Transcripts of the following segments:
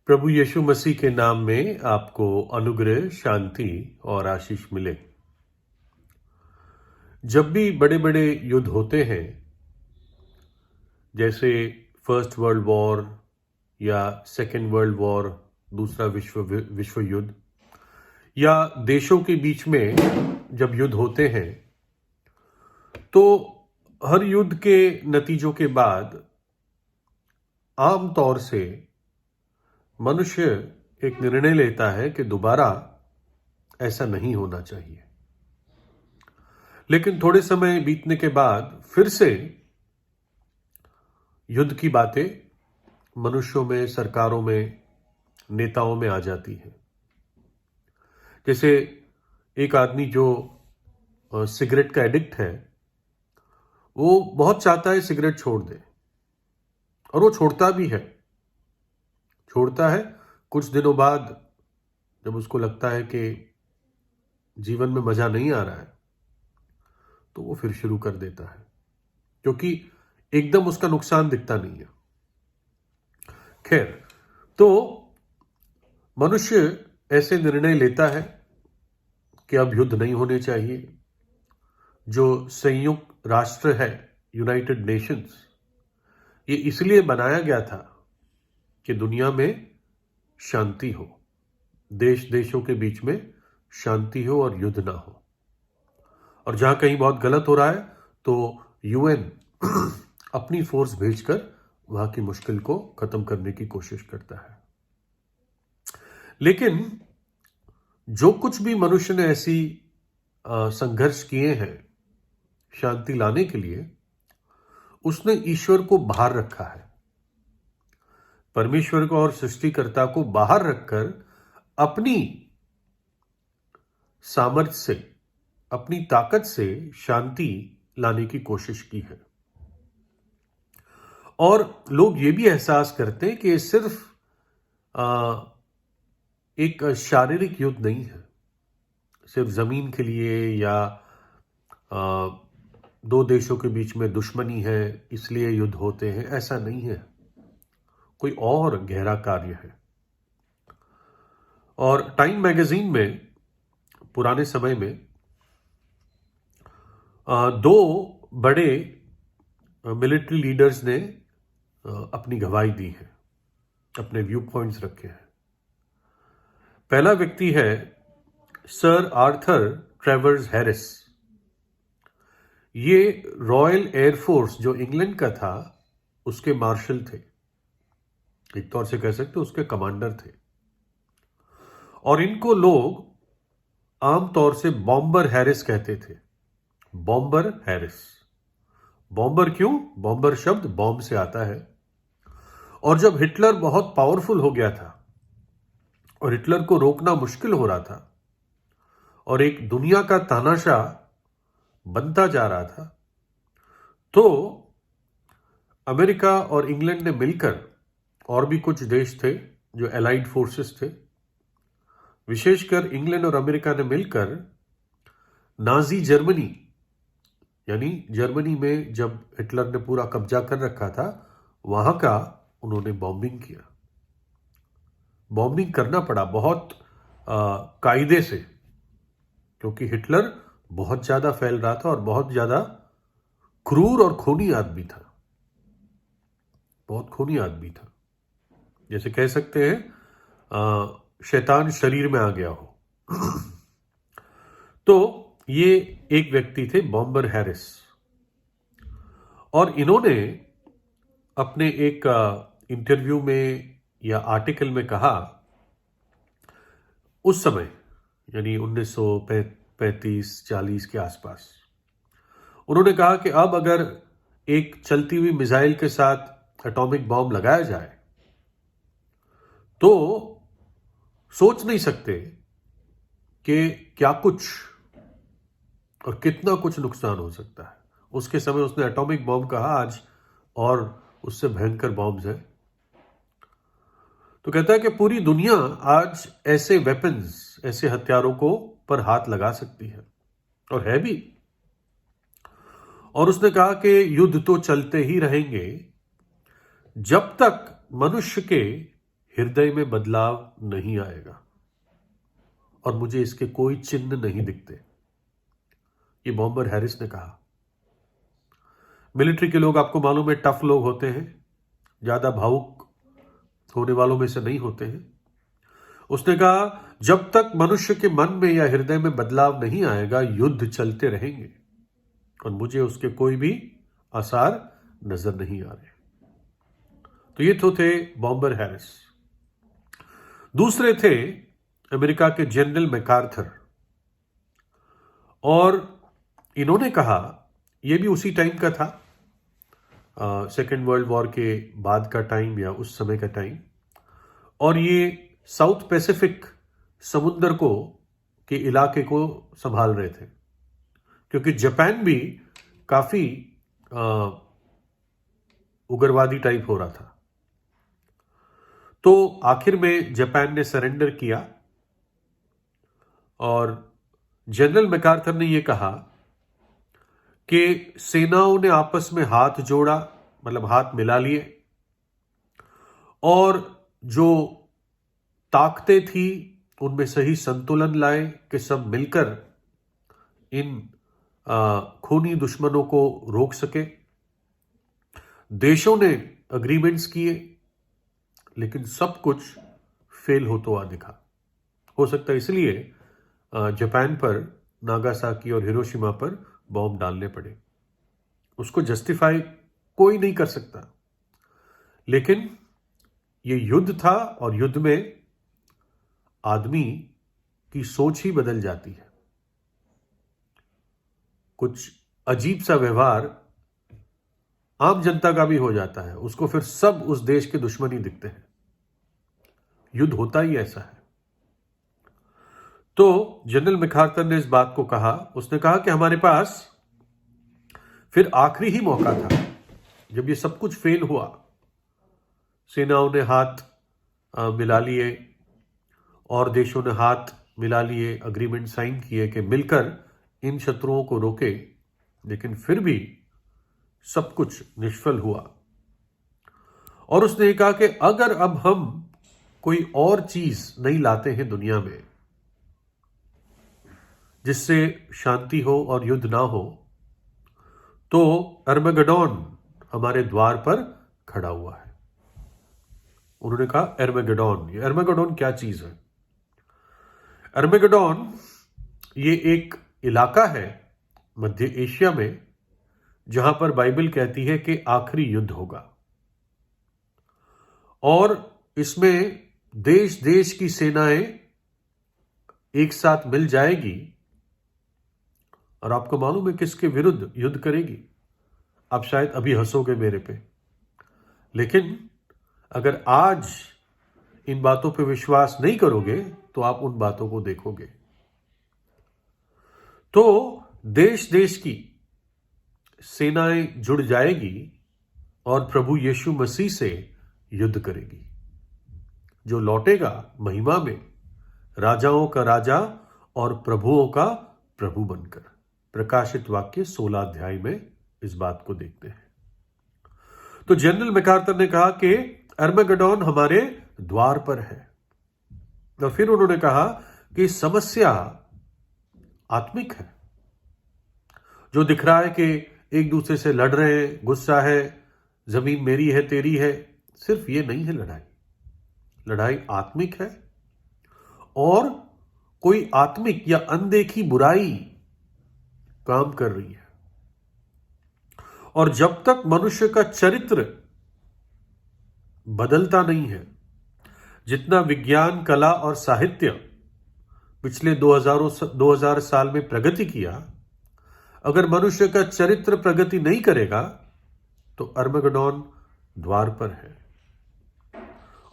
प्रभु यीशु मसीह के नाम में आपको अनुग्रह, शांति और आशीष मिले। जब भी बड़े बड़े युद्ध होते हैं, जैसे फर्स्ट वर्ल्ड वॉर या सेकेंड वर्ल्ड वॉर, दूसरा विश्व युद्ध, या देशों के बीच में जब युद्ध होते हैं, तो हर युद्ध के नतीजों के बाद आम तौर से मनुष्य एक निर्णय लेता है कि दोबारा ऐसा नहीं होना चाहिए। लेकिन थोड़े समय बीतने के बाद फिर से युद्ध की बातें मनुष्यों में, सरकारों में, नेताओं में आ जाती है। जैसे एक आदमी जो सिगरेट का एडिक्ट है, वो बहुत चाहता है सिगरेट छोड़ दे, और वो छोड़ता भी है। छोड़ता है, कुछ दिनों बाद जब उसको लगता है कि जीवन में मजा नहीं आ रहा है, तो वो फिर शुरू कर देता है, क्योंकि एकदम उसका नुकसान दिखता नहीं है। खैर, तो मनुष्य ऐसे निर्णय लेता है कि अब युद्ध नहीं होने चाहिए। जो संयुक्त राष्ट्र है, यूनाइटेड नेशंस, ये इसलिए बनाया गया था कि दुनिया में शांति हो, देश देशों के बीच में शांति हो और युद्ध ना हो। और जहां कहीं बहुत गलत हो रहा है तो यूएन अपनी फोर्स भेजकर वहां की मुश्किल को खत्म करने की कोशिश करता है। लेकिन जो कुछ भी मनुष्य ने ऐसी संघर्ष किए हैं शांति लाने के लिए, उसने ईश्वर को बाहर रखा है। परमेश्वर को और सृष्टिकर्ता को बाहर रखकर अपनी सामर्थ्य से, अपनी ताकत से शांति लाने की कोशिश की है। और लोग ये भी एहसास करते हैं कि ये सिर्फ एक शारीरिक युद्ध नहीं है, सिर्फ जमीन के लिए या दो देशों के बीच में दुश्मनी है इसलिए युद्ध होते हैं, ऐसा नहीं है। कोई और गहरा कार्य है। और टाइम मैगजीन में पुराने समय में दो बड़े मिलिट्री लीडर्स ने अपनी गवाही दी है, अपने व्यू पॉइंट्स रखे हैं। पहला व्यक्ति है सर आर्थर ट्रेवर्स हैरिस। ये रॉयल एयरफोर्स जो इंग्लैंड का था, उसके मार्शल थे, एक तौर से कह सकते उसके कमांडर थे। और इनको लोग आमतौर से बॉम्बर हैरिस कहते थे। Bomber Harris. बॉम्बर क्यों? बॉम्बर शब्द बॉम्ब से आता है। और जब हिटलर बहुत पावरफुल हो गया था और हिटलर को रोकना मुश्किल हो रहा था और एक दुनिया का तानाशाह बनता जा रहा था, तो अमेरिका और इंग्लैंड ने मिलकर, और भी कुछ देश थे जो एलाइड फोर्सेस थे, विशेषकर इंग्लैंड और अमेरिका ने मिलकर नाजी जर्मनी, यानी जर्मनी में जब हिटलर ने पूरा कब्जा कर रखा था, वहां का उन्होंने बॉम्बिंग किया। बॉम्बिंग करना पड़ा बहुत कायदे से, क्योंकि हिटलर बहुत ज्यादा फैल रहा था और बहुत ज्यादा क्रूर और खूनी आदमी था। बहुत खूनी आदमी था, जैसे कह सकते हैं शैतान शरीर में आ गया हो। तो ये एक व्यक्ति थे बॉम्बर हैरिस, और इन्होंने अपने एक इंटरव्यू में या आर्टिकल में कहा, उस समय यानी 1935-40 के आसपास, उन्होंने कहा कि अब अगर एक चलती हुई मिसाइल के साथ एटॉमिक बॉम्ब लगाया जाए तो सोच नहीं सकते कि क्या कुछ और कितना कुछ नुकसान हो सकता है। उसके समय उसने एटॉमिक बॉम्ब कहा, आज और उससे भयंकर बॉम्ब्स हैं। तो कहता है कि पूरी दुनिया आज ऐसे वेपन्स, ऐसे हथियारों को पर हाथ लगा सकती है, और है भी। और उसने कहा कि युद्ध तो चलते ही रहेंगे जब तक मनुष्य के हृदय में बदलाव नहीं आएगा और मुझे इसके कोई चिन्ह नहीं दिखते। ये बॉम्बर हैरिस ने कहा। मिलिट्री के लोग आपको मालूम है टफ लोग होते हैं, ज्यादा भावुक होने वालों में से नहीं होते हैं। उसने कहा जब तक मनुष्य के मन में या हृदय में बदलाव नहीं आएगा युद्ध चलते रहेंगे और मुझे उसके कोई भी आसार नजर नहीं आ रहे। तो ये तो थे बॉम्बर हैरिस। दूसरे थे अमेरिका के जनरल मैकार्थर, और इन्होंने कहा, यह भी उसी टाइम का था, सेकेंड वर्ल्ड वॉर के बाद का टाइम या उस समय का टाइम, और ये साउथ पैसिफिक समुद्र के इलाके को संभाल रहे थे, क्योंकि जापान भी काफी उग्रवादी टाइप हो रहा था। तो आखिर में जापान ने सरेंडर किया और जनरल मैकार्थर ने यह कहा कि सेनाओं ने आपस में हाथ जोड़ा, मतलब हाथ मिला लिए, और जो ताकतें थी उनमें सही संतुलन लाए कि सब मिलकर इन खूनी दुश्मनों को रोक सके। देशों ने अग्रीमेंट्स किए, लेकिन सब कुछ फेल होता हुआ दिखा। हो सकता है इसलिए जापान पर नागासाकी और हिरोशिमा पर बॉम्ब डालने पड़े। उसको जस्टिफाई कोई नहीं कर सकता, लेकिन ये युद्ध था और युद्ध में आदमी की सोच ही बदल जाती है। कुछ अजीब सा व्यवहार आम जनता का भी हो जाता है, उसको फिर सब उस देश के दुश्मन ही दिखते हैं। युद्ध होता ही ऐसा है। तो जनरल मैकार्थर ने इस बात को कहा। उसने कहा कि हमारे पास फिर आखिरी ही मौका था, जब ये सब कुछ फेल हुआ, सेनाओं ने हाथ मिला लिए और देशों ने हाथ मिला लिए, अग्रीमेंट साइन किए कि मिलकर इन शत्रुओं को रोके, लेकिन फिर भी सब कुछ निष्फल हुआ। और उसने ये कहा कि अगर अब हम कोई और चीज नहीं लाते हैं दुनिया में जिससे शांति हो और युद्ध ना हो, तो अर्मेगेडोन हमारे द्वार पर खड़ा हुआ है। उन्होंने कहा अर्मेगेडोन। ये अर्मेगेडोन क्या चीज है? अर्मेगेडोन ये एक इलाका है मध्य एशिया में जहां पर बाइबल कहती है कि आखिरी युद्ध होगा, और इसमें देश देश की सेनाएं एक साथ मिल जाएगी, और आपको मालूम है किसके विरुद्ध युद्ध करेगी? आप शायद अभी हंसोगे मेरे पे, लेकिन अगर आज इन बातों पे विश्वास नहीं करोगे तो आप उन बातों को देखोगे। तो देश देश की सेनाएं जुड़ जाएगी और प्रभु यीशु मसीह से युद्ध करेगी, जो लौटेगा महिमा में, राजाओं का राजा और प्रभुओं का प्रभु बनकर। प्रकाशित वाक्य 16 अध्याय में इस बात को देखते हैं। तो जनरल मैकार्थर ने कहा कि अर्मेगेडोन हमारे द्वार पर है। और फिर उन्होंने कहा कि समस्या आत्मिक है। जो दिख रहा है कि एक दूसरे से लड़ रहे हैं, गुस्सा है, जमीन मेरी है तेरी है, सिर्फ ये नहीं है लड़ाई। लड़ाई आत्मिक है, और कोई आत्मिक या अनदेखी बुराई काम कर रही है। और जब तक मनुष्य का चरित्र बदलता नहीं है, जितना विज्ञान, कला और साहित्य पिछले 2000 साल में प्रगति किया, अगर मनुष्य का चरित्र प्रगति नहीं करेगा तो अर्मेगेडोन द्वार पर है।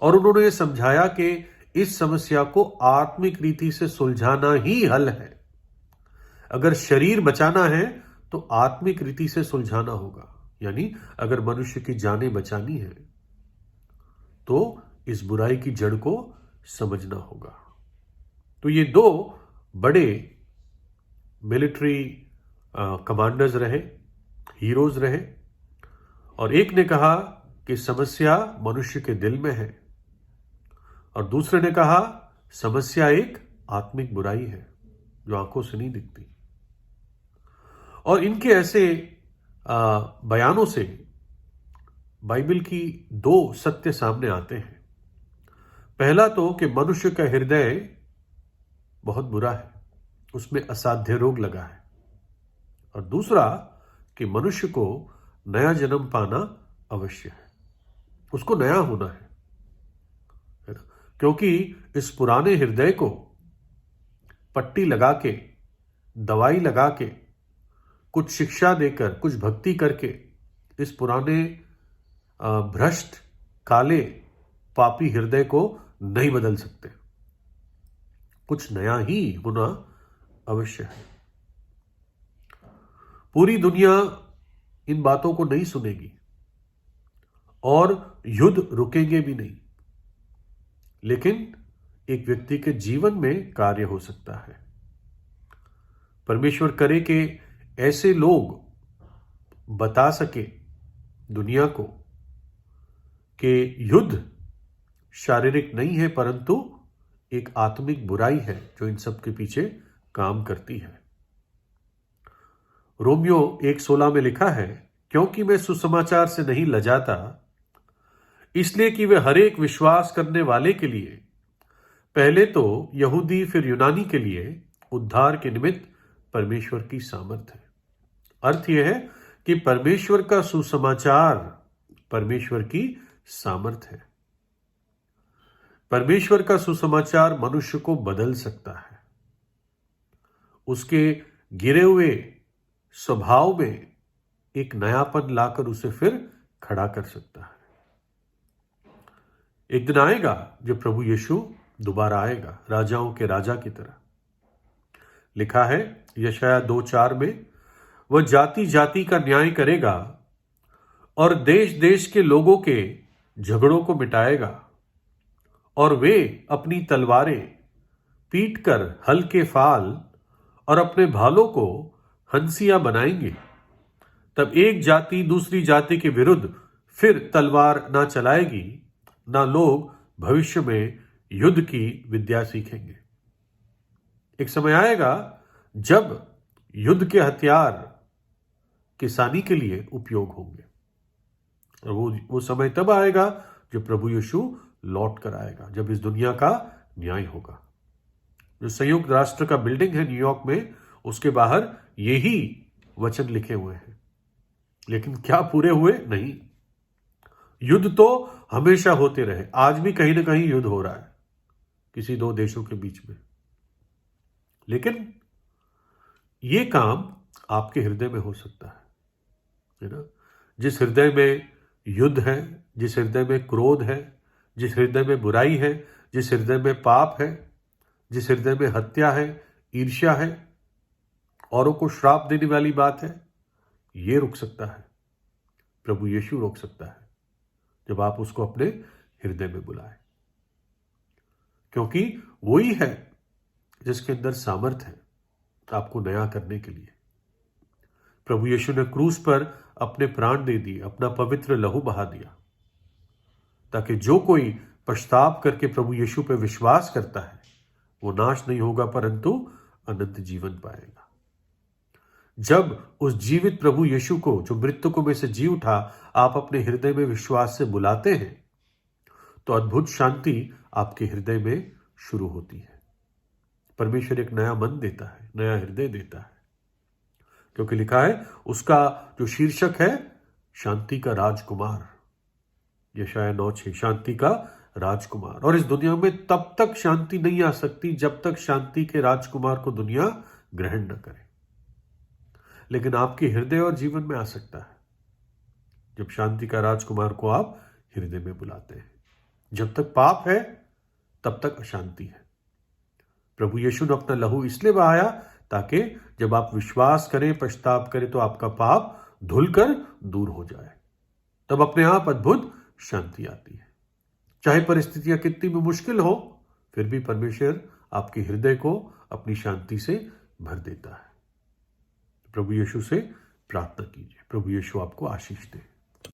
और उन्होंने ये समझाया कि इस समस्या को आत्मिक रीति से सुलझाना ही हल है। अगर शरीर बचाना है तो आत्मिक रीति से सुलझाना होगा, यानी अगर मनुष्य की जानें बचानी है तो इस बुराई की जड़ को समझना होगा। तो ये दो बड़े मिलिट्री कमांडर्स रहे, हीरोज रहे, और एक ने कहा कि समस्या मनुष्य के दिल में है, और दूसरे ने कहा समस्या एक आत्मिक बुराई है जो आंखों से नहीं दिखती। और इनके ऐसे बयानों से बाइबल की दो सत्य सामने आते हैं। पहला तो कि मनुष्य का हृदय बहुत बुरा है, उसमें असाध्य रोग लगा है। और दूसरा कि मनुष्य को नया जन्म पाना अवश्य है, उसको नया होना है ना? क्योंकि इस पुराने हृदय को पट्टी लगा के, दवाई लगा के, कुछ शिक्षा देकर, कुछ भक्ति करके इस पुराने भ्रष्ट, काले, पापी हृदय को नहीं बदल सकते। कुछ नया ही होना अवश्य है। पूरी दुनिया इन बातों को नहीं सुनेगी और युद्ध रुकेंगे भी नहीं, लेकिन एक व्यक्ति के जीवन में कार्य हो सकता है। परमेश्वर करे कि ऐसे लोग बता सके दुनिया को कि युद्ध शारीरिक नहीं है परंतु एक आत्मिक बुराई है जो इन सब के पीछे काम करती है। रोमियो 1:16 में लिखा है, क्योंकि मैं सुसमाचार से नहीं लजाता, इसलिए कि वे हर एक विश्वास करने वाले के लिए, पहले तो यहूदी फिर यूनानी के लिए उद्धार के निमित्त परमेश्वर की सामर्थ है। अर्थ यह है कि परमेश्वर का सुसमाचार परमेश्वर की सामर्थ है। परमेश्वर का सुसमाचार मनुष्य को बदल सकता है, उसके गिरे हुए स्वभाव में एक नयापन लाकर उसे फिर खड़ा कर सकता है। एक दिन आएगा जब प्रभु यीशु दोबारा आएगा, राजाओं के राजा की तरह। लिखा है यशाया 2:4 में, वह जाति जाति का न्याय करेगा और देश देश के लोगों के झगड़ों को मिटाएगा, और वे अपनी तलवारें पीट कर हल के फाल और अपने भालों को हंसिया बनाएंगे। तब एक जाति दूसरी जाति के विरुद्ध फिर तलवार ना चलाएगी, ना लोग भविष्य में युद्ध की विद्या सीखेंगे। एक समय आएगा जब युद्ध के हथियार किसानी के लिए उपयोग होंगे, और वो समय तब आएगा जब प्रभु यीशु लौट कर आएगा, जब इस दुनिया का न्याय होगा। जो संयुक्त राष्ट्र का बिल्डिंग है न्यूयॉर्क में, उसके बाहर यही वचन लिखे हुए हैं, लेकिन क्या पूरे हुए? नहीं। युद्ध तो हमेशा होते रहे, आज भी कहीं ना कहीं युद्ध हो रहा है किसी दो देशों के बीच में, लेकिन ये काम आपके हृदय में हो सकता है ना? जिस हृदय में युद्ध है, जिस हृदय में क्रोध है, जिस हृदय में बुराई है, जिस हृदय में पाप है, जिस हृदय में हत्या है, ईर्ष्या है, औरों को श्राप देने वाली बात है, ये रुक सकता है। प्रभु यीशु रोक सकता है जब आप उसको अपने हृदय में बुलाएं, क्योंकि वही है जिसके अंदर सामर्थ है आपको नया करने के लिए। प्रभु यीशु ने क्रूस पर अपने प्राण दे दिए, अपना पवित्र लहू बहा दिया, ताकि जो कोई पश्चाताप करके प्रभु यीशु पर विश्वास करता है वो नाश नहीं होगा परंतु अनंत जीवन पाएगा। जब उस जीवित प्रभु यीशु को, जो मृतकों में से जी उठा, आप अपने हृदय में विश्वास से बुलाते हैं तो अद्भुत शांति आपके हृदय में शुरू होती है। परमेश्वर एक नया मन देता है, नया हृदय देता है, क्योंकि लिखा है उसका जो शीर्षक है शांति का राजकुमार, यशाया 9:6, शांति का राजकुमार। और इस दुनिया में तब तक शांति नहीं आ सकती जब तक शांति के राजकुमार को दुनिया ग्रहण न करे, लेकिन आपके हृदय और जीवन में आ सकता है जब शांति का राजकुमार को आप हृदय में बुलाते हैं। जब तक पाप है तब तक अशांति है। प्रभु यीशु ने अपना लहू इसलिए बहाया ताकि जब आप विश्वास करें, पश्चाताप करें, तो आपका पाप धुलकर दूर हो जाए। तब अपने आप अद्भुत शांति आती है। चाहे परिस्थितियां कितनी भी मुश्किल हो, फिर भी परमेश्वर आपके हृदय को अपनी शांति से भर देता है। प्रभु यीशु से प्रार्थना कीजिए। प्रभु यीशु आपको आशीष दे।